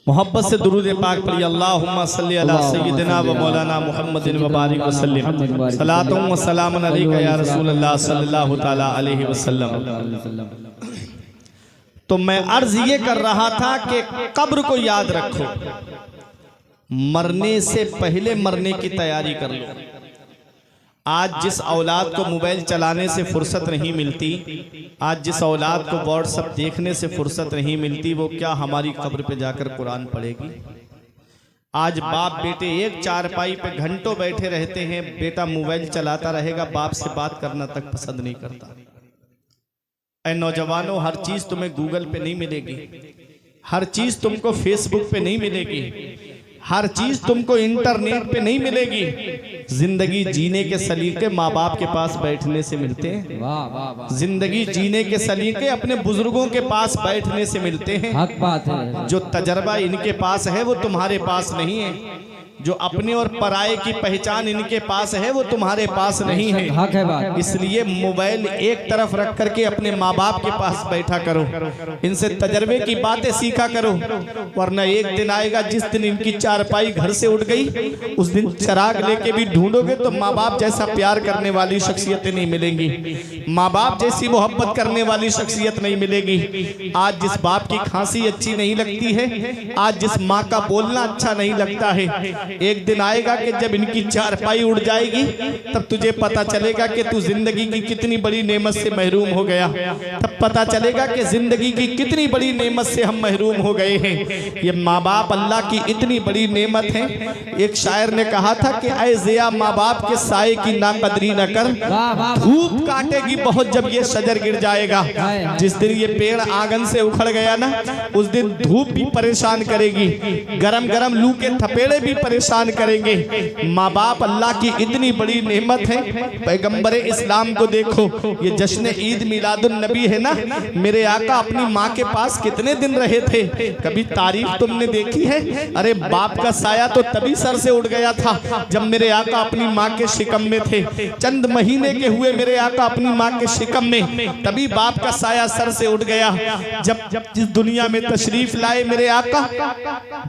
मोहब्बत से दुरूद पाक पढ़िए। अल्लाहुम्मा सल्ली अला सय्यिदिना व मौलाना मुहम्मदिन व बारिक वसल्लम। सलातुन व सलामुन अलैका या रसूलल्लाह सल्लल्लाहु तआला अलैहि वसल्लम। तो मैं अर्ज ये कर रहा था कि कब्र को याद रखो, मरने से पहले मरने की तैयारी कर लो। आज जिस औलाद को मोबाइल चलाने से फुर्सत नहीं मिलती, आज जिस औलाद को व्हाट्सएप देखने से फुर्सत नहीं मिलती, वो क्या हमारी कब्र पे जाकर कुरान पढ़ेगी? आज बाप बेटे एक चारपाई पे घंटों बैठे रहते हैं, बेटा मोबाइल चलाता रहेगा, बाप से बात करना तक पसंद नहीं करता। ऐ नौजवानों, हर चीज तुम्हें गूगल पे नहीं मिलेगी, हर चीज तुमको फेसबुक पे नहीं मिलेगी, हर चीज तुमको इंटरनेट पे नहीं मिलेगी। जिंदगी जीने के सलीके माँ बाप के पास बैठने से मिलते हैं। जिंदगी जीने के सलीके अपने बुजुर्गों के पास बैठने से मिलते हैं। हक बात है। जो तजर्बा इनके पास है वो तुम्हारे पास नहीं है। जो अपने और पराये की पहचान इनके पास है वो तुम्हारे पास नहीं है। हक है बात। इसलिए मोबाइल एक तरफ रख करके अपने माँ बाप के पास बैठा करो, इनसे तजर्बे की बातें सीखा करो, वरना एक दिन आएगा जिस दिन इनकी चारपाई घर से उठ गई, उस दिन चिराग लेके भी ढूंढोगे तो माँ बाप जैसा प्यार करने वाली शख्सियतें नहीं मिलेंगी, माँ बाप जैसी मोहब्बत करने वाली शख्सियत नहीं मिलेगी। आज जिस बाप की खांसी अच्छी नहीं लगती है, आज जिस माँ का बोलना अच्छा नहीं लगता है, एक दिन आएगा कि जब इनकी चारपाई उड़ जाएगी तब तुझे पता चलेगा कि तू जिंदगी की कितनी बड़ी नेमत से महरूम हो गया। तब पता चलेगा कि जिंदगी की कितनी बड़ी नेमत से हम महरूम हो गए हैं। ये माँ बाप अल्लाह की इतनी बड़ी नेमत है। एक शायर ने कहा था कि ऐ ज़िया माँ बाप के साए की नाकदरी न कर, धूप काटेगी बहुत जब ये शजर गिर जाएगा। जिस दिन ये पेड़ आंगन से उखड़ गया ना, उस दिन धूप भी परेशान करेगी, गरम गरम लू के थपेड़े भी परेशान करेंगे। माँ बाप अल्लाह की इतनी बड़ी नेमत है। पैगंबर इस्लाम को देखो, ये जश्न ईद मिलादुन नबी है ना, मेरे आका अपनी माँ के पास कितने दिन रहे थे? कभी तारीफ तुमने देखी है? अरे बाप का साया तो तभी सर से उड़ गया था जब मेरे आका अपनी माँ के शिकम में थे। चंद महीने के हुए मेरे आका अपनी माँ के शिकम में, तभी बाप का साया सर से उड़ गया। जब जिस दुनिया में तशरीफ लाए मेरे आका,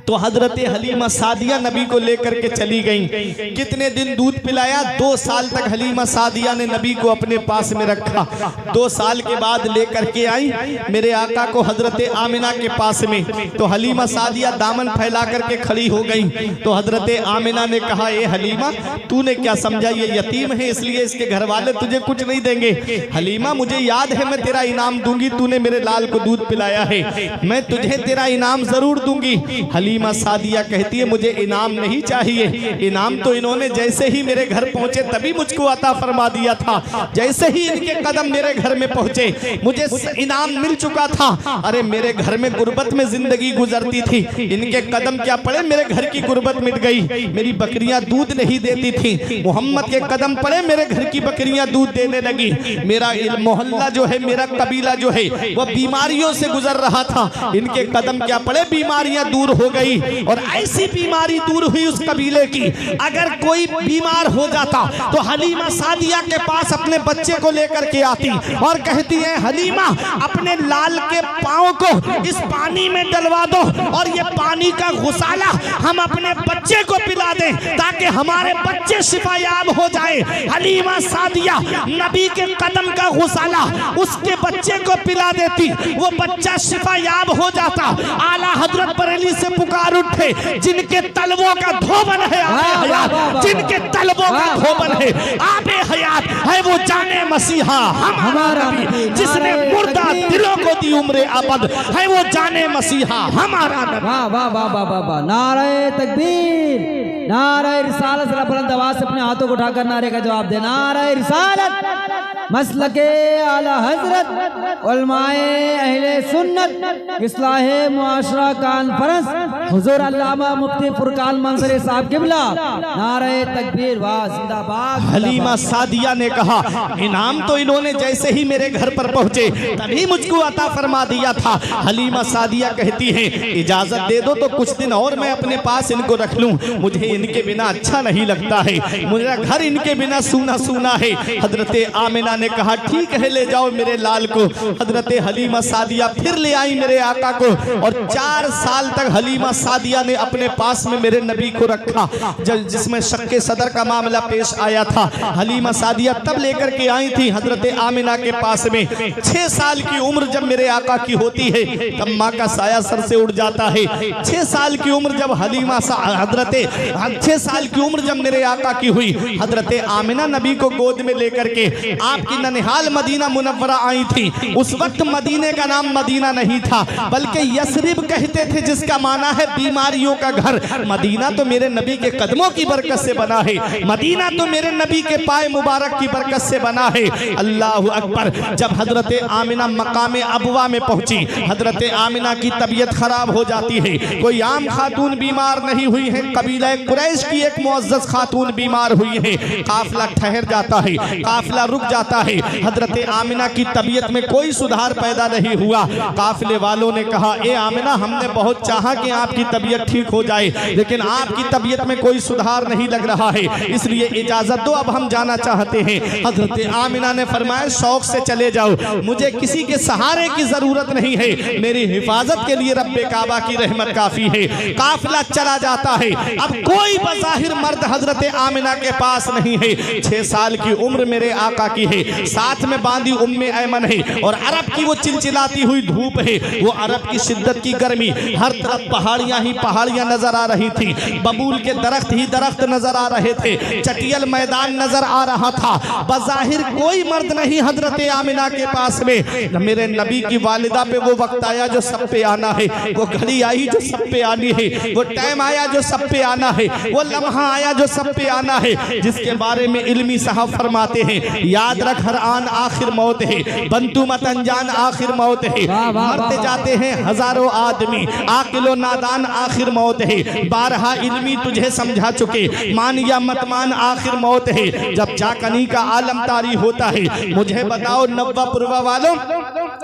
तो हजरत हलीमा सादिया नबी को लेकर के चली गईं। कितने दिन दूध पिलाया? 2 साल तक हलीमा सादिया ने नबी को अपने पास में रखा। 2 साल के बाद लेकर के आई मेरे आका को हजरत आमिना के पास में, तो हलीमा सादिया दामन फैला करके खड़ी हो गई। तो हजरत आमिना ने कहा, ए हलीमा, तूने क्या समझा ये यतीम है इसलिए इसके घर वाले तुझे कुछ नहीं देंगे? हलीमा, मुझे याद है मैं तेरा इनाम दूंगी, तूने मेरे लाल को दूध पिलाया है, मैं तुझे तेरा इनाम जरूर दूंगी। हलीमा सादिया कहती है, मुझे इनाम नहीं चाहिए, इनाम तो इन्होंने जैसे ही मेरे घर पहुंचे तभी मुझको अता फरमा दिया था। जैसे ही इनके कदम मेरे घर में पहुंचे मुझे इनाम मिल चुका था। अरे मेरे घर में गुर्बत में जिंदगी गुजरती थी, इनके कदम क्या पड़े, मेरे घर की गुर्बत मिट गई। मेरी बकरियां दूध नहीं देती थी, मोहम्मद के कदम पड़े मेरे घर की बकरियां दूध देने लगी। मेरा मोहल्ला जो है, मेरा कबीला जो है, वह बीमारियों से गुजर रहा था, इनके कदम क्या पड़े, बीमारियां दूर हो गई। और ऐसी बीमारी दूर हुई उस कबीले की, अगर कोई बीमार हो जाता तो हलीमा सादिया के पास अपने बच्चे को लेकर के आती और कहती है, हलीमा, अपने लाल के पांव को इस पानी में डलवा दो और ये पानी का गुसाला हम अपने बच्चे को पिला दें ताकि हमारे बच्चे शिफायाब हो जाए। हलीमा सादिया नबी के कदम का गुसाला उसके बच्चे को पिला देती, वो बच्चा शिफायाब हो जाता। आला हजरत बरेली से पुकार उठे, जिनके तलवों का धोबन है आबे हयात, जिनके तलबों का धोबन है आबे हयात, है वो जाने मसीहा हमारा नबी, जिसने मुर्दा दिलों को दी उम्र अबद, है वो जाने मसीहा हमारा नबी। वाह वाह वाह वाह वाह वाह, नारे तकबीर, नारे रिसालत। बुलंद आवाज से अपने हाथों को उठाकर नारे का जवाब दे, नारे रिसालत, मसलके आला हजरत, उलमाए अहले सुन्नत, इस्लाहे मुआशरा कॉन्फ्रेंस, हुजूर अल्लामा मुफ्ती फुरकान मंसूरी साहब किबला, नारे तकबीर, वाह जिंदाबाद। हलीमा सादिया ने कहा, इनाम तो इन्होंने जैसे ही मेरे घर पर पहुंचे तभी मुझको अता फरमा दिया था। हलीमा सादिया कहती है, इजाजत दे दो तो कुछ दिन और मैं अपने पास इनको रख लूं, मुझे इनके बिना अच्छा नहीं लगता है, मेरा घर इनके बिना सूना सूना है। हजरत आमिना ने कहा, ठीक है ले जाओ मेरे लाल को। हजरत हलीमा सादिया फिर ले आई मेरे आका को, और 4 साल तक हलीमा सादिया ने अपने पास में मेरे नबी को रखा, जिसमें शक्के सदर का मामला पेश आया था। हलीमा सादिया तब लेकर के आई थी हजरत आमिना के पास में। 6 साल की उम्र जब मेरे आका की होती है तब माँ का साया सर से उड़ जाता है। 6 साल की उम्र जब हलीमा 6 साल की उम्र जब मेरे आका की हुई, हजरत आमिना नबी को गोद में लेकर के आपकी ननिहाल मदीना मुनव्वरा आई थी। उस वक्त मदीने का नाम मदीना नहीं था बल्कि यसरिब कहते थे, जिसका माना है बीमारियों का घर। मदीना तो मेरे नबी के कदमों की बरकत से बना है, मदीना तो मेरे नबी के पाए मुबारक की बरकत से बना है। अल्लाह अकबर। जब हजरत आमिना मकाम अबवा में पहुंची, हजरत आमिना की तबीयत खराब हो जाती है। कोई आम खातून बीमार नहीं हुई है, कबीला कुरैश की एक मुअज्जज खातून बीमार हुई है। काफिला ठहर जाता है, काफिला रुक जाता है। हजरत आमिना की तबीयत में कोई सुधार पैदा नहीं हुआ। काफिले वालों ने कहा, ए आमिना, हमने बहुत चाहा कि आपकी तबीयत ठीक हो जाए, लेकिन आपकी तबीयत में कोई सुधार नहीं लग रहा है, इसलिए इजाजत दो, अब हम जाना चाहते हैं। हजरत आमिना ने फरमाया, शौक से चले जाओ, मुझे किसी के सहारे की जरूरत नहीं है, मेरी हिफाजत के लिए रब्बे काबा की रहमत काफी है। काफिला चला जाता है। अब कोई बज़ाहिर मर्द हजरत आमिना के पास नहीं है। 6 साल की उम्र मेरे आका की है, साथ में बांधी उम्मे ऐमन है, और अरब की वो चिलचिलाती हुई धूप है, वो अरब की शिद्दत की गर्मी। हर तरफ पहाड़ियां ही पहाड़ियां नजर आ रही थी, बबूल के दरख्त ही दरख्त नजर आ रहे थे, चटियल मैदान नजर आ रहा था। बज़ाहिर कोई मर्द नहीं हजरत आमिना के पास में। मेरे नबी की वालिदा पे वो वक्त आया जो सब पे आना है, वो घड़ी आई जो सब पे आनी है, वो टाइम आया जो सब पे आना है, वो लम्हा आया जो सब पे आना है, जिसके बारे में इल्मी साहब फरमाते हैं, याद रख हर आन आखिर मौत है, बंतु मत अनजान आखिर मौत है। मरते जाते हैं हजारों आदमी, आकिलो नादान आखिर मौत है। बारहा इल्मी तुझे समझा चुके, मान या मत मान आखिर मौत है। जब चाकनी का आलम तारी होता है, मुझे बताओ नव्वा पुरवा वालों,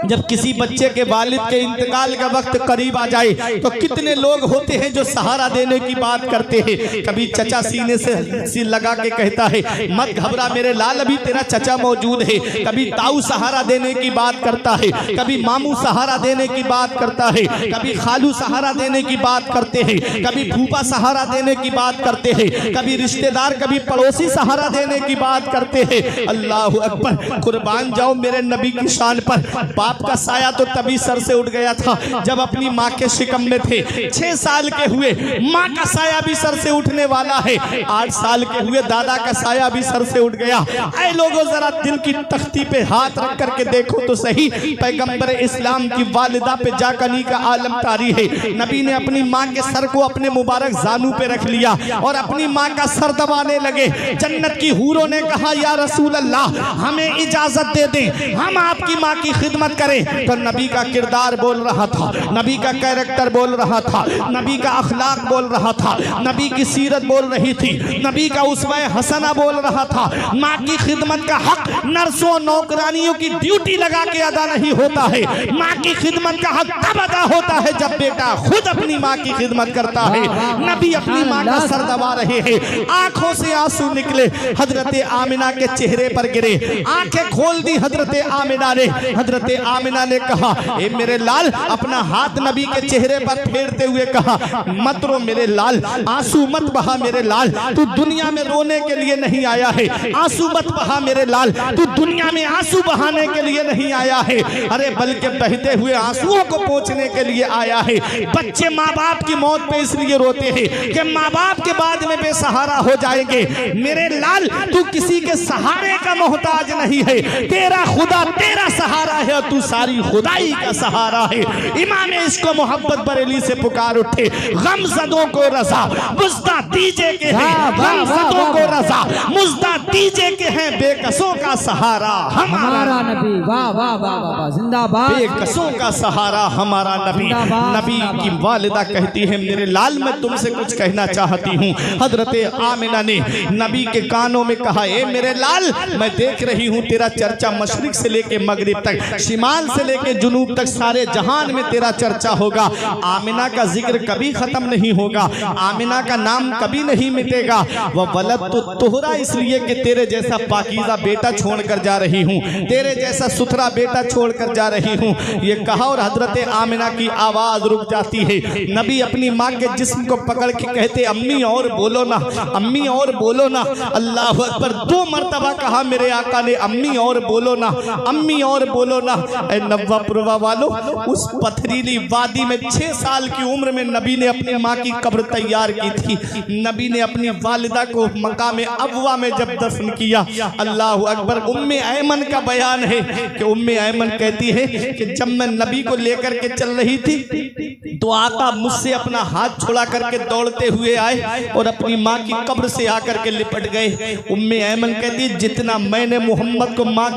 जब किसी बच्चे के वालिद के इंतकाल का वक्त करीब आ जाए तो कितने लोग होते हैं जो सहारा देने की बात करते हैं। कभी चचा सीने से लगा के कहता है, मत घबरा मेरे लाल, अभी तेरा चचा मौजूद है। कभी ताऊ सहारा देने की बात करता है, कभी मामू सहारा देने की बात करता है, कभी खालू सहारा देने की बात करते हैं, कभी फूफा सहारा देने की बात करते हैं, कभी रिश्तेदार, कभी पड़ोसी सहारा देने की बात करते हैं। अल्लाह अकबर। कुर्बान जाओ मेरे नबी की शान पर। बाप का साया तो तभी सर से उठ गया था जब अपनी माँ के शिकम में थे। 6 साल के हुए माँ का साया भी सर से उठने वाला है। 8 साल के हुए दादा का साया भी सर से उठ गया। ऐ लोगों, जरा दिल की तख्ती पे हाथ रख करके देखो तो सही, पैगंबर इस्लाम की वालिदा पे जाकनी का आलम तारी है। नबी ने अपनी माँ के सर को अपने मुबारक जानू पे रख लिया और अपनी माँ का सर दबाने लगे। जन्नत की हूरों ने कहा, या रसूल अल्लाह, हमें इजाजत दे दें, हम आपकी माँ की खिदमत करें। तो नबी का किरदार बोल रहा था, नबी का कैरेक्टर बोल रहा था, नबी का अखलाक बोल रहा था, नबी की सीरत बोल रही थी, नबी का उसवा हसना बोल रहा था। माँ की खिदमत का हक नर्सों नौकरानियों की ड्यूटी लगा के अदा नहीं होता है। माँ की खिदमत का हक तब अदा होता है जब बेटा खुद अपनी माँ की खिदमत करता है। नबी अपनी माँ का सर दबा रहे हैं, आंखों से आंसू निकले, हजरत आमिना के चेहरे पर गिरे। आंखें खोल दी हजरत आमिना ने। हजरत आमिना ने कहा, ए मेरे लाल, अपना हाथ नबी के चेहरे पर फेरते हुए कहा, मत रो मेरे लाल, आंसू मत बहा मेरे लाल, तू दुनिया में रोने के लिए नहीं आया है। आंसू मत बहा मेरे लाल, तू दुनिया में आंसू बहाने के लिए नहीं आया है, अरे बल्कि बहते हुए आंसुओं को पोंछने के लिए आया है। बच्चे माँ बाप की मौत पे इसलिए रोते हैं कि माँ बाप के बाद में बेसहारा हो जाएंगे। मेरे लाल, तू किसी के सहारे का मोहताज नहीं है, तेरा खुदा तेरा सहारा है और तू सारी खुदाई का सहारा है। इमाम इसको मोहब्बत बरेली से पुकार उठे, गमज़दों को रज़ा मुज़दा दीजे के हैं, गमज़दों को रज़ा मुज़दा दीजे के हैं, बेकसों का सहारा हमारा नबी। वाह वाह वाह वाह, जिंदाबाद। बेकसों का सहारा हमारा नबी। नबी की वालिदा कहती है, मेरे लाल, मैं तुमसे कुछ कहना चाहती हूँ। हजरत आमिना ने नबी के कानों में कहा, ए मेरे लाल, मैं देख रही हूँ तेरा चर्चा मशरिक से लेके मगरिब तक, शिमाल से लेके जुनूब तक सारे जहान में तेरा चर्चा होगा। आमिना का जिक्र कभी खत्म नहीं होगा, आमिना का नाम कभी नहीं मिटेगा। वह वलद तो तोहरा इसलिए कि तेरे जैसा पाकीज़ा बेटा छोड़कर जा रही हूँ, तेरे जैसा सुथरा बेटा छोड़कर जा रही हूँ। ये कहा और हजरत आमिना की आवाज रुक जाती है। नबी अपनी माँ के जिस्म को पकड़ के कहते अम्मी और बोलो ना, अम्मी और बोलो ना। अल्लाह अकबर, 2 मरतबा कहा मेरे आका ने अम्मी और बोलो ना, अम्मी और बोलो ना। ऐ नवापुरवा वालों, उस पथरीली वादी में 6 साल की उम्र में नबी ने अपनी माँ की कब्र तैयार की थी। नबी ने अपनी वालिदा को मकाम अबवा में जब दफन किया, अल्लाह अकबर, उम्मे ऐमन का बयान है कि उम्मे ऐमन कहती है कि जब मैं नबी को लेकर के चल रही थी तो आका मुझसे अपना हाथ छुड़ा करके दौड़ते हुए आए और अपनी माँ की कब्र से आकर के लिपट गए। उम्मे ऐमन कहती है जितना मैंने मोहम्मद को माँ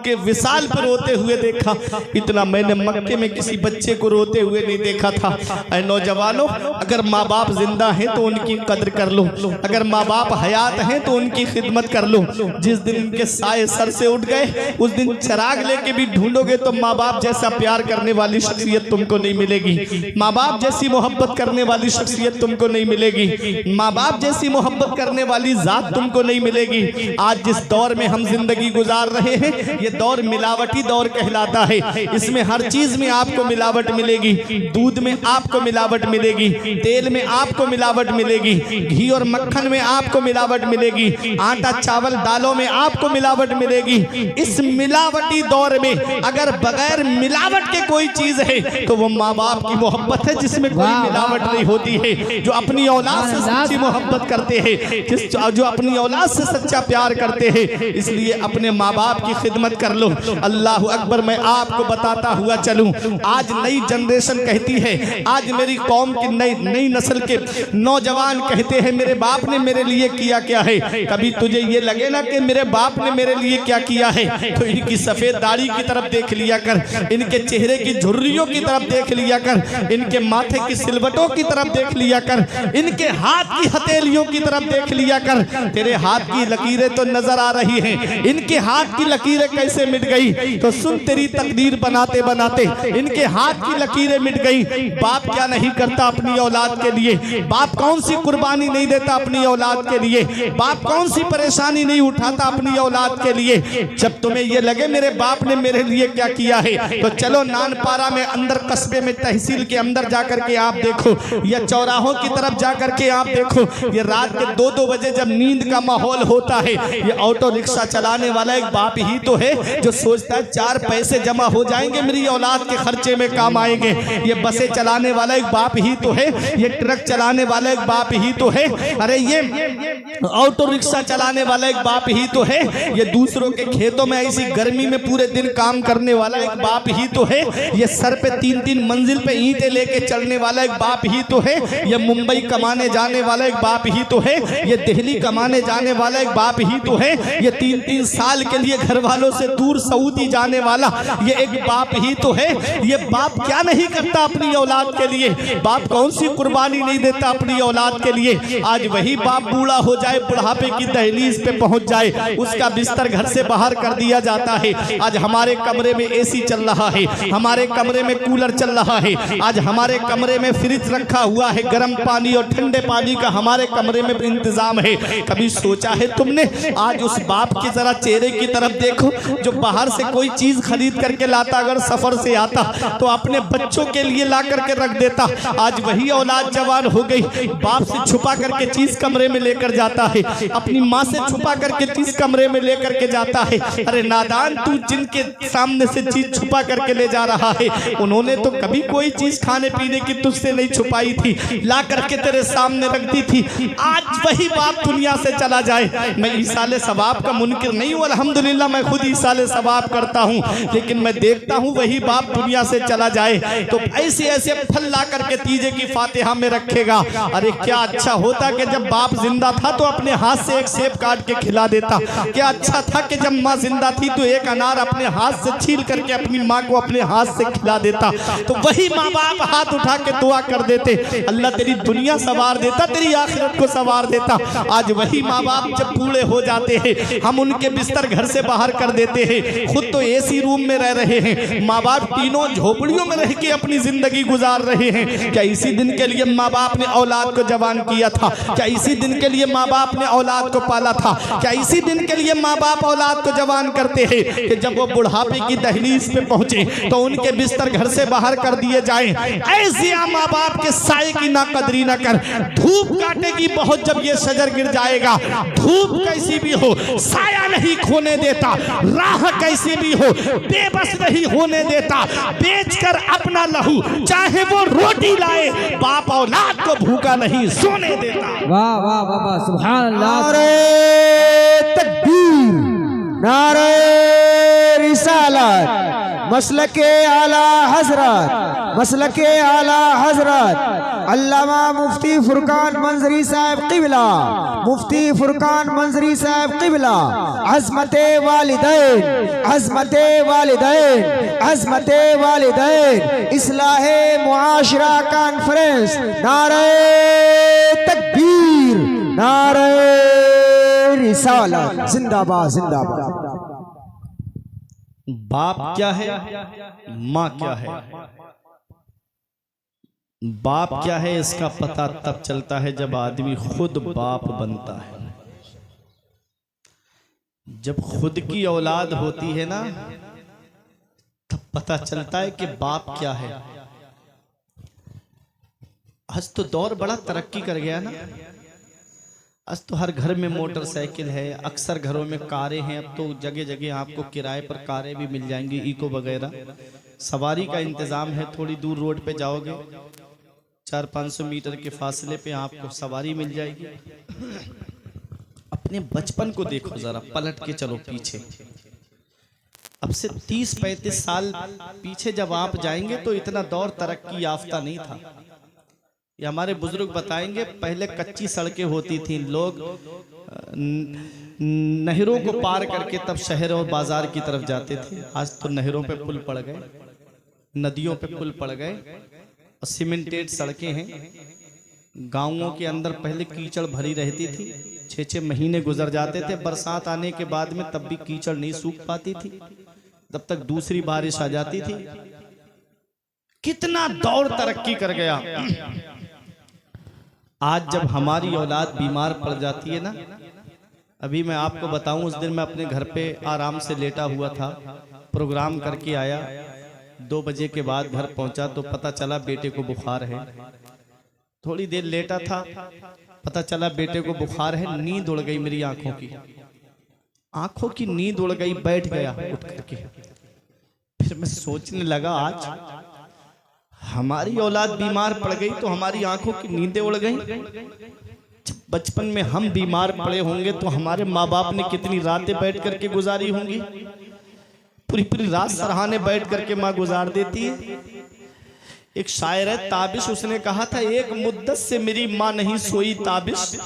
के विसाल पर रोते हुए देखा, इतना मैंने मक्के में किसी बच्चे को रोते हुए नहीं देखा था। ऐ नौजवानों, अगर माँ बाप जिंदा हैं तो उनकी कद्र कर लो, अगर माँ बाप हयात हैं तो उनकी खिदमत कर लो। जिस दिन उनके साए सर से उठ गए उस दिन चिराग लेके भी ढूंढोगे तो माँ बाप जैसा प्यार करने वाली शख्सियत तुमको नहीं मिलेगी, माँ बाप जैसी मोहब्बत करने वाली शख्सियत तुमको नहीं मिलेगी, माँ बाप जैसी मोहब्बत करने वाली जात तुमको नहीं मिलेगी। आज जिस दौर में हम जिंदगी गुजार रहे हैं ये दौर मिलावटी दौर कहलाता है। इसमें हर चीज में आपको मिलावट मिलेगी, दूध में आपको मिलावट मिलेगी, तेल में आपको मिलावट मिलेगी, घी और मक्खन में आपको मिलावट मिलेगी, आटा चावल दालों में आपको मिलावट मिलेगी। इस मिलावटी दौर में अगर बगैर मिलावट के कोई चीज है तो वो माँ बाप की मोहब्बत है जिसमें कोई मिलावट नहीं होती है। जो अपनी औलाद से सच्ची मोहब्बत करते हैं, जो अपनी औलाद से सच्चा प्यार करते हैं, इसलिए अपने माँ बाप की खिदमत कर लो। अल्लाह अकबर, मैं आपको बताता हुआ चलूं, आज नई जनरेशन कहती है, आज मेरी कौम की नई नस्ल के नौजवान कहते हैं मेरे बाप ने मेरे लिए किया क्या है। कभी तुझे ये लगे ना कि मेरे बाप ने मेरे लिए क्या किया है तो इनकी सफेद दाढ़ी की तरफ देख लिया कर, इनके चेहरे की झुर्रियों की तरफ देख लिया कर, इनके माथे की सिलवटों की तरफ देख लिया कर, इनके हाथ की हथेलियों की तरफ देख लिया कर। तेरे हाथ की लकीरें तो नजर आ रही हैं, इनके हाथ की लकीरें कैसे मिट गई तो सुन, तेरी तकदीर बनाते बनाते इनके हाथ की लकीरें मिट गई। बाप क्या नहीं करता अपनी औलाद के लिए, बाप कौन सी कुर्बानी नहीं देता अपनी औलाद के लिए, बाप कौन सी परेशानी नहीं उठाता अपनी औलाद के लिए। जब तुम्हें ये लगे मेरे बाप ने मेरे लिए क्या किया है तो चलो नानपारा में अंदर कस्बे में तहसील के अंदर जाकर के आप देखो, या चौराहों की तरफ जाकर के आप देखो, ये रात के 2-2 बजे जब नींद का माहौल होता है, ये ऑटो रिक्शा चलाने वाला एक बाप ही तो है जो सोचता है 4 पैसे जमा हो जाएंगे मेरी औलाद के खर्चे में काम आएंगे। ये बसें चलाने वाला एक बाप ही तो है, ये ट्रक चलाने वाला एक बाप ही तो है, अरे ये ऑटो रिक्शा चलाने वाला एक बाप ही तो है, ये दूसरों के खेतों में ऐसी गर्मी में पूरे दिन काम करने वाला एक बाप ही तो है, ये सर पे 3-3 मंजिल पे ईंटें लेके चढ़ने वाला एक बाप ही तो है, ये मुंबई कमाने जाने वाला एक बाप ही तो है, ये दिल्ली कमाने जाने वाला एक बाप ही तो है, ये 3-3 साल के लिए घर वालों से दूर सऊदी जाने वाला ये एक बाप ही तो है। ये बाप क्या नहीं करता अपनी औलाद के लिए, बाप कौन सी कुर्बानी नहीं देता अपनी औलाद के लिए। आज वही बाप बूढ़ा हो जाए, बुढ़ापे की दहलीज पे पहुंच जाए, उसका बिस्तर घर से बाहर कर दिया जाता है। आज हमारे कमरे में एसी चल रहा है, हमारे कमरे में कूलर चल रहा है, आज हमारे कमरे में फ्रिज रखा हुआ है, गर्म पानी और ठंडे पानी का हमारे कमरे में इंतजाम है। कभी सोचा है तुमने आज उस बाप के जरा चेहरे की तरफ देखो जो बाहर से कोई चीज खरीद करके लाता, अगर सफर से आता तो अपने बच्चों के लिए ला करके रख देता। आज वही औलाद जवान हो गई, बाप से छुपा करके चीज कमरे में लेकर जाता है, अपनी माँ से छुपा करके चीज कमरे में लेकर के जाता है। अरे नादान, तू जिनके सामने से चीज छुपा करके ले जा रहा है उन्होंने तो कभी कोई चीज खाने पीने की तुझसे नहीं छुपाई थी, ला करके तेरे सामने रख दी थी। आज वही बाप दुनिया से चला जाए, मैं ईसाले सवाब का मुनकिर नहीं हूँ, अल्हम्दुलिल्लाह मैं खुद ईसाले सवाब करता हूँ, लेकिन मैं देखता हूँ वही बाप दुनिया से चला जाए तो ऐसे ऐसे फल ला करके तीजे की फातिहा में रखेगा। अरे क्या अच्छा होता कि जब बाप जिंदा था तो अपने हाथ से एक सेब काट के खिला देता, क्या अच्छा था कि जब माँ जिंदा थी तो एक अनार अपने हाथ से छील करके अपनी माँ को अपने हाथ से खिला देता, तो वही माँ बाप हाथ उठा के दुआ कर देते, अल्लाह तेरी दुनिया सवार देता, तेरी आखिरत को सवार देता। आज वही माँ बाप जब बूढ़े हो जाते हैं, हम उनके बिस्तर घर से बाहर कर देते हैं, खुद तो एसी रूम में रह रहे हैं, माँ बाप तीनों झोपड़ियों में रह के अपनी जिंदगी गुजार रहे हैं। क्या इसी दिन के लिए माँ बाप ने औलाद को जवान किया था? क्या इसी दिन के लिए माँ बाप ने औलाद को पाला था? क्या इसी दिन के लिए माँ बाप औलाद को जवान करते हैं कि जब वो बुढ़ापे की दहलीज पे पहुंचे तो उनके बिस्तर घर से बाहर कर दिए जाएं? ऐसे माँ बाप के साए की ना कदरी ना कर। धूप काटेगी बहुत जब ये शजर गिर जाएगा, धूप कैसी भी हो साया नहीं खोने देता, राह कैसी भी हो बेबस नहीं होने देता, बेचकर अपना लहू चाहे वो रोटी लाए, बाप औलाद को भूखा नहीं सोने देता। वाह वाह वाह वाह, सुभान अल्लाह। नारे तकबीर, नारे रिसालत, मसलके आला हजरत, मसलके आला हजरत अल्लामा मुफ्ती फुरकान मंजरी साहब क़िबला, मुफ्ती फुरकान मंजरी साहब क़िबला, अज़मते वालिदैन, अज़मते वालिदैन, अज़मते वालिदैन इस्लाहे मुआशरा कॉन्फ्रेंस। नारे तकबीर, नारे रिसालत, जिंदाबाद जिंदाबाद। बाप क्या है, माँ क्या है? बाप क्या है इसका पता तब चलता है जब आदमी खुद बाप बनता है। जब खुद की औलाद होती है ना तब पता चलता है कि बाप क्या है। आज तो दौर बड़ा तरक्की कर गया ना, आज तो हर घर में मोटरसाइकिल है, अक्सर घरों में कारें हैं। अब तो जगह जगह आपको किराए पर कारें भी मिल जाएंगी, इको वगैरह। सवारी का इंतजाम है, थोड़ी दूर रोड पे जाओगे 400-500 मीटर के फासले पे आपको सवारी मिल जाएगी। अपने बचपन को देखो जरा, पलट के चलो पीछे। अब से 30-35 साल पीछे जब आप जाएंगे तो इतना दौर तरक्की याफ्ता नहीं था। ये हमारे बुजुर्ग बताएंगे, पहले कच्ची सड़कें होती थी, लोग नहरों को पार करके तब शहर और बाजार की तरफ जाते थे। आज तो नहरों पे पुल पड़ गए, नदियों पे पुल पड़ गए और सीमेंटेड सड़कें हैं। गांवों के अंदर पहले कीचड़ भरी रहती थी, 6-6 महीने गुजर जाते थे। बरसात आने के बाद में तब भी कीचड़ नहीं सूख पाती थी, तब तक दूसरी बारिश आ जाती थी। कितना दौर तरक्की कर गया। आज जब हमारी औलाद बीमार पड़ जाती है ना, अभी मैं आपको बताऊं, उस दिन मैं अपने घर पे आराम से लेटा हुआ था, प्रोग्राम करके आया, 2 बजे के बाद घर पहुंचा तो पता चला बेटे को बुखार है। थोड़ी देर लेटा था, पता चला बेटे को बुखार है। नींद उड़ गई मेरी आंखों की नींद उड़ गई, बैठ गया उठ करके। फिर मैं सोचने लगा, आज हमारी औलाद बीमार पड़ गई तो हमारी आंखों की नींदें उड़ गई। जब बचपन में हम बीमार पड़े होंगे तो हमारे माँ बाप ने कितनी रातें बैठ करके गुजारी होंगी। पूरी पूरी रात सरहाने बैठ करके माँ गुजार देती है। एक शायर है ताबिश, उसने कहा था, एक मुद्दत से मेरी माँ नहीं सोई ताबिश,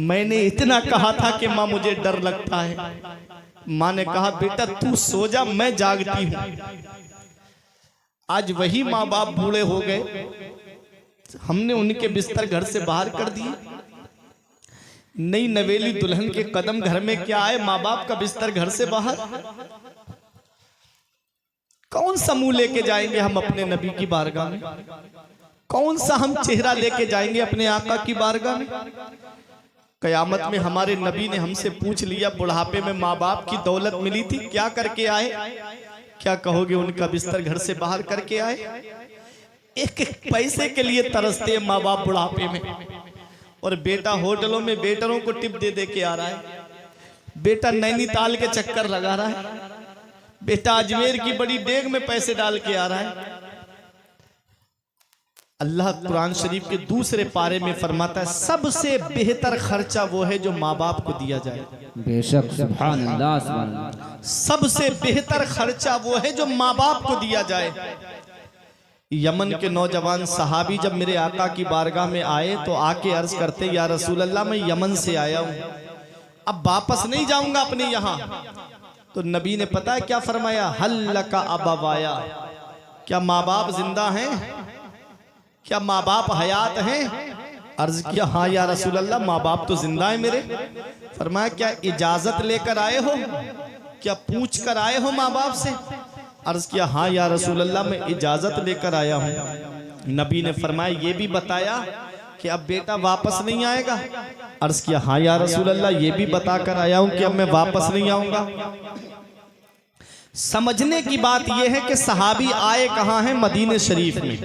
मैंने इतना कहा था कि माँ मुझे डर लगता है। माँ ने कहा, बेटा तू सो जा, मैं जागती हूँ। आज वही माँ बाप बूढ़े हो गए, हमने उनके बिस्तर घर से बाहर कर दिए। नई नवेली दुल्हन के कदम घर में क्या आए, माँ बाप का बिस्तर घर से बाहर। कौन सा मुंह लेके जाएंगे हम अपने नबी की बारगाह में? कौन सा हम चेहरा लेके जाएंगे अपने आका की बारगाह में? कयामत में हमारे नबी ने हमसे पूछ लिया, बुढ़ापे में माँ बाप की दौलत मिली थी, क्या करके आए? क्या कहोगे? उनका बिस्तर घर से बाहर करके आए। एक एक पैसे के लिए तरसते हैं माँ बाप बुढ़ापे में, और बेटा होटलों में वेटरों को टिप दे दे के आ रहा है, बेटा नैनीताल के चक्कर लगा रहा है, बेटा अजमेर की बड़ी डेग में पैसे डाल के आ रहा है। अल्लाह कुरान शरीफ के दूसरे पारे में फरमाता है, सबसे बेहतर खर्चा वो है जो माँ बाप को दिया जाए। बेशक, सुभान अल्लाह, सुभान अल्लाह। सबसे बेहतर खर्चा वो है जो माँ बाप को दिया जाए। यमन के नौजवान सहाबी जब मेरे आका की बारगाह में आए तो आके अर्ज करते, या रसूल अल्लाह मैं यमन से आया हूँ, अब वापस नहीं जाऊंगा अपने यहाँ। तो नबी ने पता है क्या फरमाया, हल का अबवाया, क्या माँ बाप जिंदा हैं? क्या माँ बाप हयात हैं? अर्ज किया हाँ या रसूल अल्लाह, माँ बाप तो जिंदा है मेरे। फरमाया क्या इजाजत लेकर आए हो, क्या पूछ कर आए हो माँ बाप से? अर्ज किया हाँ या रसूल अल्लाह, मैं इजाजत लेकर आया हूँ। नबी ने फरमाया ये भी बताया कि अब बेटा वापस नहीं आएगा? अर्ज किया हाँ या रसूल अल्लाह, ये भी बताकर आया हूँ कि अब मैं वापस नहीं आऊंगा। समझने की बात यह है कि सहाबी आए कहाँ हैं? मदीने शरीफ में।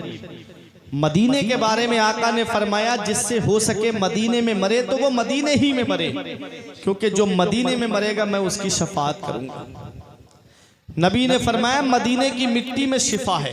मदीने के बारे में आका ने फरमाया जिससे हो सके मदीने में मरे तो वो मदीने ही में मरे, क्योंकि जो मदीने में मरेगा मैं उसकी शफाअत करूंगा। नबी ने फरमाया मदीने की मिट्टी में शिफा है।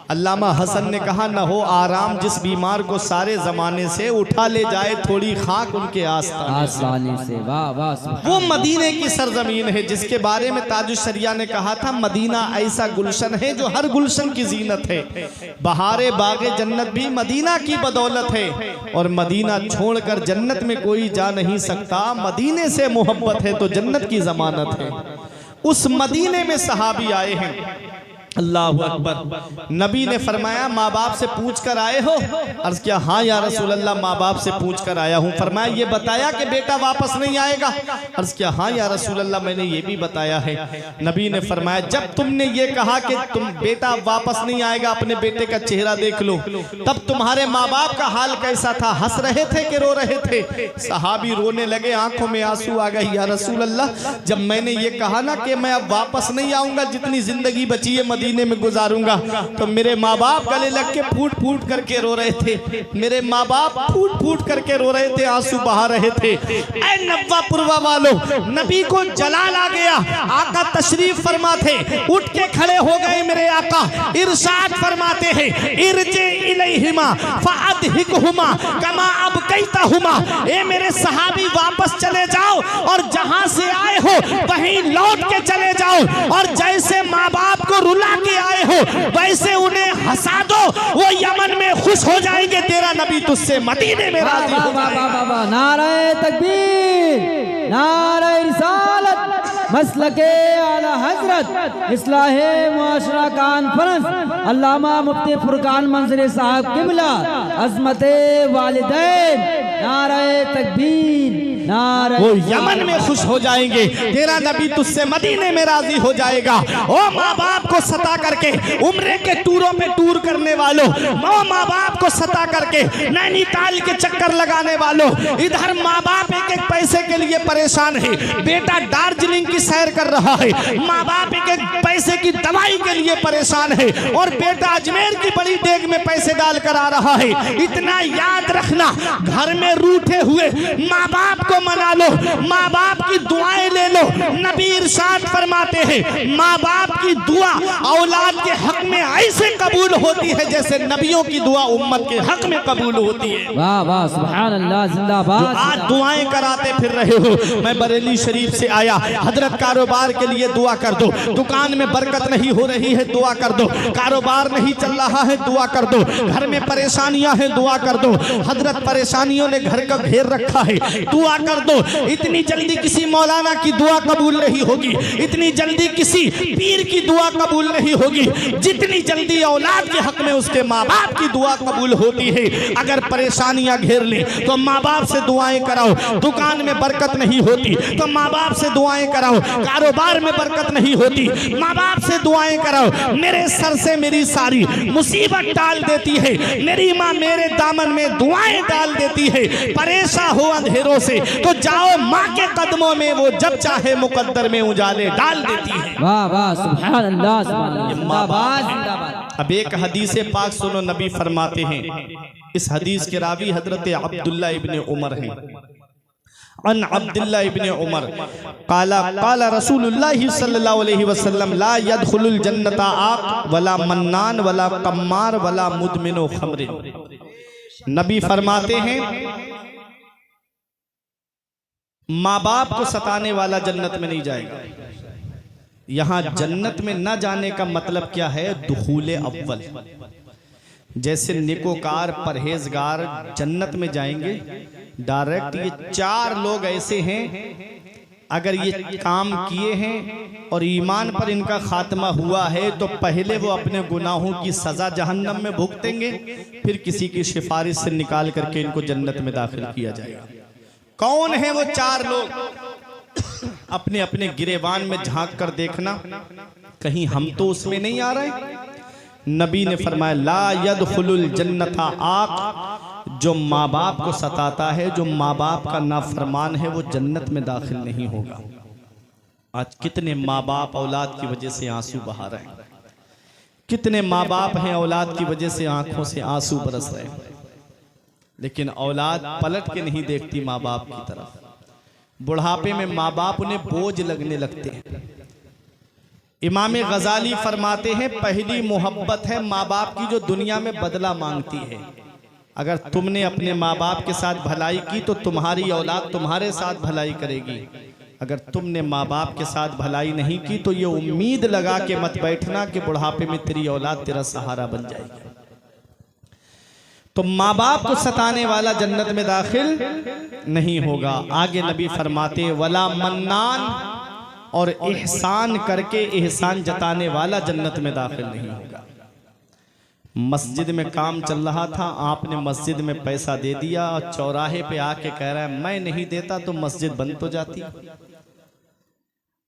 अल्लामा हसन ने कहा न हो आराम जिस बीमार को सारे जमाने से उठा ले जाए थोड़ी खाक उनके आस्ताने से। वाह वाह। वो मदीने की सरजमीन है जिसके बारे में ताजुशरिया ने कहा था मदीना ऐसा गुलशन है जो हर गुलशन की जीनत है। बहारे बागे जन्नत भी मदीना की बदौलत है, और मदीना छोड़कर जन्नत में कोई जा नहीं सकता। मदीने से मोहब्बत है तो जन्नत की जमानत है। उस मदीने में सहाबी आए हैं। अल्लाहु अकबर। नबी ने फरमाया माँ बाप से पूछ कर आए हो? अर्ज किया हाँ या रसूल अल्लाह, माँ बाप से पूछ कर आया हूँ। फरमाया ये बताया कि बेटा वापस नहीं आएगा? अर्ज किया हाँ या रसूल अल्लाह, मैंने ये भी बताया है। नबी ने फरमाया जब तुमने ये कहा कि तुम बेटा वापस नहीं आएगा, अपने बेटे का चेहरा देख लो, तब तुम्हारे माँ बाप का हाल कैसा था? हंस रहे थे कि रो रहे थे? सहाबी रोने लगे, आंखों में आंसू आ गए। या रसूल अल्लाह, जब मैंने ये कहा ना कि मैं अब वापस नहीं आऊंगा, जितनी जिंदगी बची है मदीने में गुजारूंगा, तो मेरे माँ बाप गले लग के फूट फूट करके रो रहे थे। मेरे माँ बाप फूट फूट करके रो रहे थे, आंसू बहा रहे थे। ऐ नव्वापुरवा वालों, नबी को जलाल आ गया। आका तशरीफ फरमा थे, उठ के खड़े हो गए मेरे आका। इरशाद फरमाते हैं इरजे इलैहिमा फअदहिकहुमा कमा अबकैतहुमा। ए मेरे सहाबी वापस चले जाओ और जहां से आए हो वहीं लौट के चले जाओ, और जैसे माँ बाप को रुला के आए हो वैसे उन्हें हंसा दो, वो यमन में खुश हो जाएंगे। तेरा नबी तुझसे मदीने में राजी हो जाएगा। नारे तकबीर, नारे रिसालत, मसलके आला हजरत, इस्लाहे मुआशरा कॉन्फ्रेंस, अल्लामा मुफ्ती फुरकान मंजरी साहब किबला, अजमते वालिदैन, नारे तकबीर, नारे। वो यमन में खुश हो जाएंगे। तेरा नबी तुझसे मदीने में राजी हो जाएगा। ओ माँ बाप को सता करके उम्रे के टूरों पे टूर करने वालों, माँ बाप को सता करके नैनीताल के चक्कर लगाने वालों, इधर माँ बाप एक एक पैसे के लिए परेशान है। बेटा दार्जिलिंग की सैर कर रहा है, माँ बाप एक एक पैसे की दवाई के लिए परेशान है, और बेटा अजमेर की बड़ी देग में पैसे डाल कर आ रहा है। इतना याद रखना, घर में रूठे हुए माँ बाप को मना लो, माँ बाप की दुआएं ले लो। नबी इरशाद फरमाते हैं माँ बाप की दुआ औलाद के हक में ऐसे कबूल होती है जैसे नबियों की दुआ उम्मत के हक में कबूल होती है। वाह वाह, सुभान अल्लाह, जिंदाबाद। आज दुआएं कराते फिर रहे हो। मैं बरेली शरीफ से आया, हजरत कारोबार के लिए दुआ कर दो। दुकान में बरकत नहीं हो रही है, दुआ कर दो। कारोबार नहीं चल रहा है, दुआ कर दो। घर में परेशानियां हैं, दुआ कर दो। हजरत परेशानियों ने घर का घेर रखा है, दुआ कर दो। इतनी जल्दी किसी मौलाना की दुआ कबूल नहीं होगी, इतनी जल्दी किसी पीर की दुआ कबूल नहीं होगी, जितनी जल्दी औलाद के हक में उसके माँ बाप की दुआ कबूल होती है। अगर परेशानियां घेर ले तो माँ बाप से दुआएं कराओ। दुकान में बरकत नहीं होती तो माँ बाप से दुआएं कराओ। कारोबार में बरकत नहीं होती, माँ बाप से दुआएं कराओ। मेरे सर से मेरी सारी मुसीबत टाल देती है मेरी माँ, मेरे दामन में दुआएं डाल देती है। परेशान हो अंधेरों से तो जाओ माँ के कदमों में, वो जब चाहे मुकद्दर में उजाले डाल देती है। वाह वाह, सुभान अल्लाह, सुभान अल्लाह, जिंदाबाद जिंदाबाद। अब एक हदीस पाक सुनो, नबी फरमाते हैं, इस हदीस के रावी हजरत अब्दुल्ला इब्ने उमर हैं। अन अब्दुल्ला इब्ने उमर काला रसूलुल्लाह सल्लल्लाहु अलैहि वसल्लम ला यदखुलुल जन्नता आक वला मन्नान वला कम्मार वला मुदमिनो खमर। नबी फरमाते हैं माँ बाप को सताने वाला जन्नत में नहीं जाएगा। यहाँ जन्नत में न जाने का मतलब क्या है? दुखूले अव्वल। जैसे नेकोकार परहेजगार जन्नत में जाएंगे डायरेक्ट, ये चार लोग ऐसे हैं अगर ये काम किए हैं और ईमान पर इनका खात्मा हुआ है तो पहले वो अपने गुनाहों की सजा जहन्नम में भुगतेंगे, फिर किसी की सिफारिश से निकाल करके इनको जन्नत में दाखिल किया जाएगा। कौन है वो 4 लोग? अपने अपने गिरेबान में झांक कर देखना, कहीं हम तो उसमें नहीं आ रहे। नबी ने फरमाया ला यदखुलुल जन्नता आक, जो माँ बाप को सताता है, जो माँ बाप का नाफरमान है, वो जन्नत में दाखिल नहीं होगा। आज कितने माँ बाप औलाद की वजह से आंसू बहा रहे हैं, कितने माँ बाप हैं औलाद की वजह से आंखों से आंसू बरस रहे हैं, लेकिन औलाद पलट के नहीं देखती माँ बाप की तरफ। बुढ़ापे में माँ बाप उन्हें बोझ लगने लगते हैं। इमाम गजाली फरमाते हैं पहली मोहब्बत है माँ बाप की जो दुनिया में बदला मांगती है। अगर तुमने अपने माँ बाप के साथ भलाई की तो तुम्हारी औलाद तुम्हारे साथ भलाई करेगी। अगर तुमने माँ बाप के साथ भलाई नहीं की तो ये उम्मीद लगा के मत बैठना कि बुढ़ापे में तेरी औलाद तेरा सहारा बन जाएगी। तो माँ बाप को सताने वाला जन्नत में दाखिल नहीं होगा। आगे नबी फरमाते वला मन्नान, और एहसान करके एहसान जताने वाला जन्नत में दाखिल नहीं होगा। मस्जिद में काम चल रहा था, आपने मस्जिद में पैसा दे दिया और चौराहे पे आके कह रहा है मैं नहीं देता तो मस्जिद बंद तो जाती।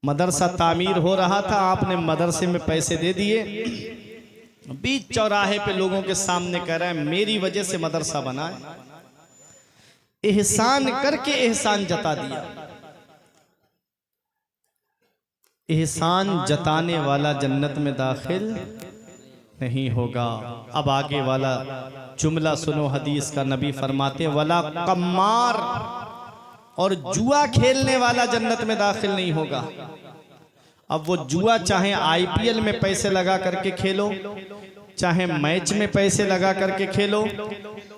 मदरसा तामीर हो रहा था, आपने मदरसे में पैसे दे दिए, बीच चौराहे पे लोगों के सामने कह रहा है मेरी वजह से मदरसा बना है। एहसान करके एहसान जता दिया। एहसान जताने वाला जन्नत में दाखिल नहीं होगा। अब आगे वाला जुमला सुनो हदीस का। नबी फरमाते वला कम्मार, और जुआ खेलने वाला जन्नत में दाखिल नहीं होगा। अब वो जुआ चाहे IPL में पैसे लगा करके खेलो, चाहे मैच में पैसे लगा करके खेलो,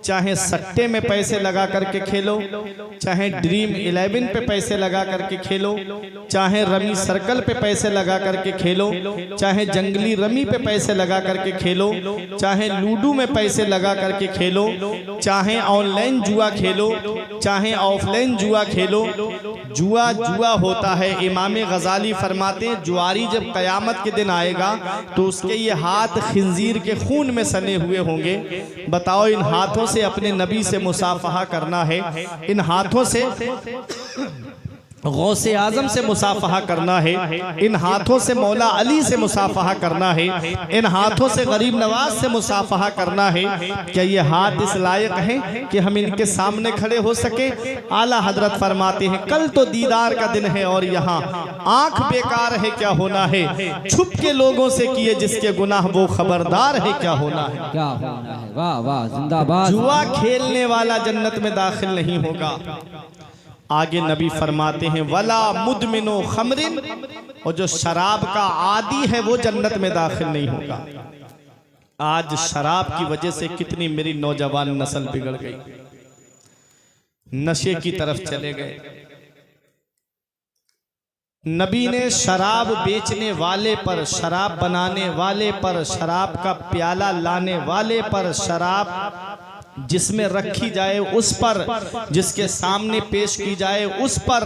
चाहे सट्टे में पैसे लगा करके खेलो, चाहे ड्रीम 11 पे पैसे लगा करके खेलो, चाहे रमी सर्कल पे पैसे लगा करके खेलो, चाहे जंगली रमी पे पैसे लगा करके खेलो, चाहे लूडो में पैसे लगा करके खेलो, चाहे ऑनलाइन जुआ खेलो, चाहे ऑफलाइन जुआ खेलो, जुआ जुआ होता है। इमाम गजाली फरमाते हैं जुआरी जब कयामत के दिन आएगा तो उसके ये हाथ खिंजीर के खून में सने हुए होंगे। बताओ इन हाथों से अपने नबी से मुसाफहा करना है, इन हाथों से गौसे आजम से मुसाफहा करना है, इन हाथों से मौला अली से मुसाफहा करना है, इन हाथों से गरीब नवाज से मुसाफहा करना है। क्या ये हाथ इस लायक हैं कि हम इनके सामने खड़े हो सके? आला हजरत फरमाते हैं कल तो दीदार का दिन है और यहाँ आंख बेकार है क्या होना है, छुप के लोगों से किए जिसके गुनाह वो खबरदार है क्या होना है, क्या होना है। वाह वाह जिंदाबाद। जुआ खेलने वाला जन्नत में दाखिल नहीं होगा। आगे नबी फरमाते हैं वला मुदमिनो खमरिन, और जो शराब का आदी है वो जन्नत में दाखिल नहीं होगा। आज शराब की वजह से कितनी मेरी नौजवान नस्ल बिगड़ गई, नशे की तरफ चले गए। नबी ने शराब बेचने वाले पर, शराब बनाने वाले पर, शराब का प्याला लाने वाले पर, शराब जिसमें रखी जाए उस पर, जिसके सामने पेश की जाए उस पर,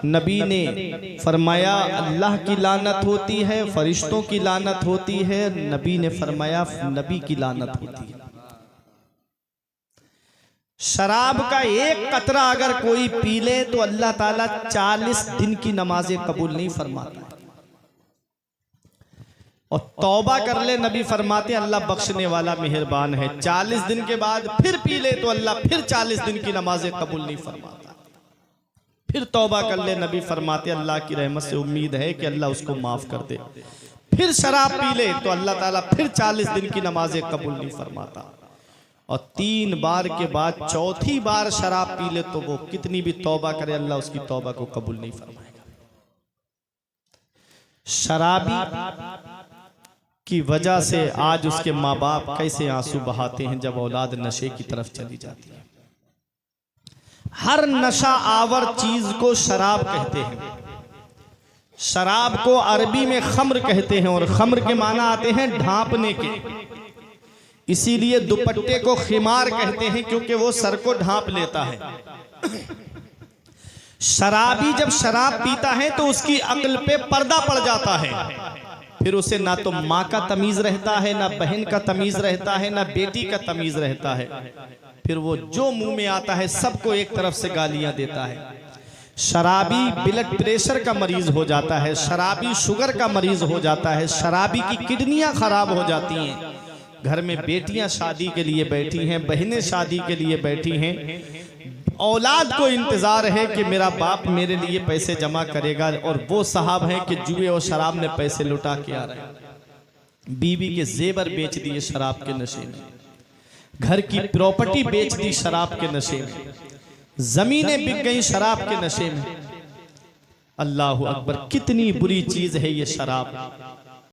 नबी ने फरमाया अल्लाह की लानत होती है, फरिश्तों की लानत होती है। नबी ने फरमाया नबी की लानत होती है। शराब का एक कतरा अगर कोई पी ले तो अल्लाह ताला 40 दिन की नमाजें कबूल नहीं फरमाता, और तौबा कर ले नबी फरमाते अल्लाह बख्शने वाला मेहरबान है। 40 दिन के बाद फिर पी ले तो अल्लाह फिर 40 दिन की नमाजें कबूल नहीं फरमाता। फिर तौबा कर ले नबी फरमाते अल्लाह की रहमत से उम्मीद है कि अल्लाह उसको माफ कर दे। फिर शराब पी ले तो अल्लाह ताला फिर 40 दिन की नमाजें कबूल नहीं फरमाता। और 3 बार के बाद चौथी बार शराब पी ले तो वो कितनी भी तौबा करे अल्लाह उसकी तौबा को कबूल नहीं फरमाएगा। शराबी की वजह से आज उसके माँ बाप कैसे आंसू बहाते हैं जब औलाद नशे की तरफ चली जाती है। हर नशा आवर चीज को शराब कहते हैं। शराब को अरबी में खम्र कहते हैं, और खम्र के माना आते हैं ढांपने के। इसीलिए दुपट्टे को खिमार कहते हैं क्योंकि वो सर को ढांप लेता है। शराबी जब शराब पीता है तो उसकी अक्ल पे पर्दा पड़ जाता है, फिर उसे ना तो माँ का तमीज रहता है, ना बहन का तमीज रहता है, ना बेटी का तमीज रहता है। फिर वो जो मुंह में आता है सबको एक तरफ से गालियां देता है। शराबी ब्लड प्रेशर का मरीज हो जाता है, शराबी शुगर का मरीज हो जाता है, शराबी की किडनियां खराब हो जाती हैं। घर में बेटियां शादी के लिए बैठी हैं, बहनें शादी के लिए बैठी हैं, औलाद को इंतजार है कि मेरा बाप मेरे लिए पैसे जमा करेगा, और वो साहब हैं कि जुए और शराब में पैसे लुटा के आ रहे हैं। बीवी के जेवर बेच दिए शराब के नशे में, घर की प्रॉपर्टी बेच दी शराब के नशे में, जमीनें बिक गई शराब के नशे में। अल्लाह अकबर, कितनी बुरी चीज है ये शराब।